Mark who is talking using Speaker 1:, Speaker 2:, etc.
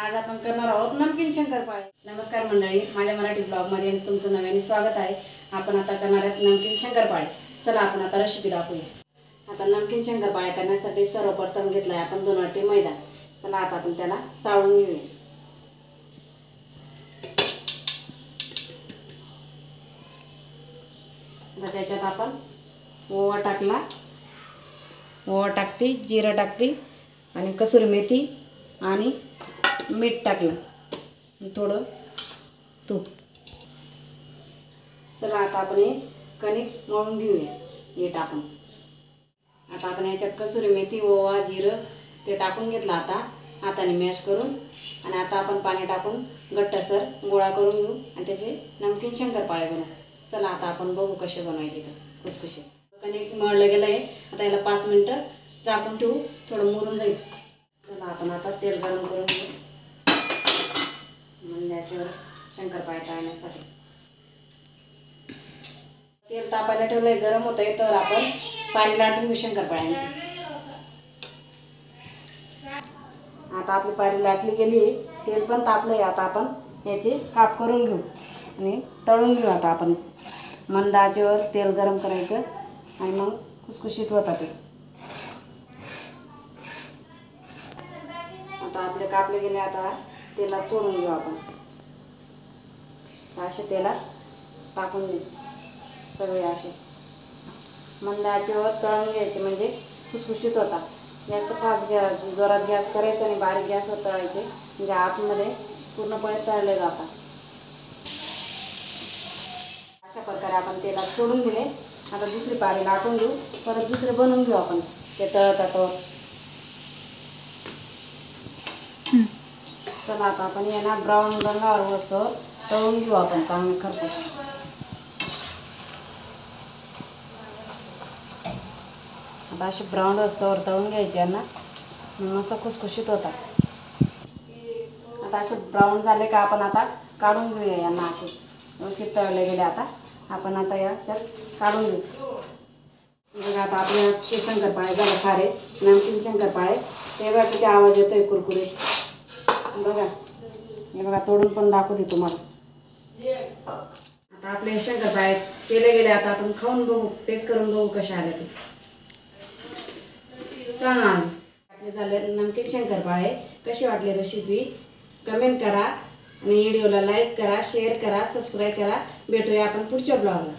Speaker 1: आज आपण करणार आहोत नमकीन शंकरपाळे। नमस्कार मंडळी, माझ्या मराठी ब्लॉगमध्ये तुमचं नव्याने स्वागत आहे। आपण आता करणार आहोत नमकीन शंकरपाळे। चला आपण आता रेसिपी दाखवूया। आता नमकीन शंकरपाळे करण्यासाठी सर्वप्रथम घेतलाय आपण 2 वाटी मैदा। चला आता आपण त्याला चाळून घेऊया। आता त्याच्यात आपण ओवा टाकला, ओवा टाकते, जिरं टाकते आणि कसुरी मेथी आणि मीठ टाकलं, थोडं तूप। चला आता आपण हे कणिक मळून घेऊया हे टाकून। आता आपण याच्यात कसुरी मेथी, ओवा, जिरं ते टाकून घेतलं आता हाताने मॅश करून। आणि आता आपण पाणी टाकून घट्टसर गोळा करून घेऊ आणि त्याचे नमकीन शंकरपाळे बनवू। चला आता आपण बघू कसे बनवायचे ते खुसखुशीत। कणिक मळलं गेलं आहे, आता याला 5 मिनिटं झाकून ठेवू, थोडं मुरून जाईल। चला आपण आता तेल गरम करून घेऊ म्हणजे याच्यावर शंकरपाळे तळण्यासाठी। तेल तापायला ठेवलंय, गरम होतंय, तर आपण पाणी लाटून घेऊ शंकरपाळ्यांची। आता आपली पारी लाटली गेली, तेल पण तापलंय। आता आपण याचे काप करून घेऊ आणि तळून घेऊ। आता आपण मंद आचेवर तेल गरम करायचं आणि मग खुसखुशीत होतात ते। आता आपले कापले गेले, आता तेलात सोडून घेऊ आपण। असे तेलात टाकून देऊ सगळे, असे मंद आचेवर तळून घ्यायचे म्हणजे खुसखुशीत होतात। जास्त फास्ट गॅस, जोरात गॅस करायचा आणि बारीक गॅसवर तळायचे म्हणजे आतमध्ये पूर्णपणे तळले जातात। अशा प्रकारे आपण तेलात सोडून दिले। आता दुसरी पारी लाटून घेऊ, परत दुसरे बनवून घेऊ आपण ते तळतावर। चला आता आपण यांना ब्राऊन रंगावर वस्तू तळून घेऊ आपण चांगले खरपूस। आता असे ब्राऊन वस्तूवर तळून घ्यायचे यांना, मस्त खुसखुशीत होतात। आता असे ब्राऊन झाले का आपण आता काढून घेऊया यांना। असे व्यवस्थित तळले गेले, आता आपण आता याच्यात काढून घेऊ। बघा आता आपले शंकरपाळे झाले खारे नमकीन शंकरपाळे। ते बघा किती आवाज येतोय कुरकुरीत। बघा हे बघा, तोडून पण दाखवते तुम्हाला। आता आपले शंकरपाळे केले गेले, आता आपण खाऊन बघू, टेस्ट करून बघू कसे आले ते। छान आपले झाले नमकीन शंकरपाळे। कशी वाटली रेसिपी कमेंट करा आणि व्हिडिओला लाईक करा, शेअर करा, सबस्क्राईब करा। भेटूया आपण पुढच्या ब्लॉगला।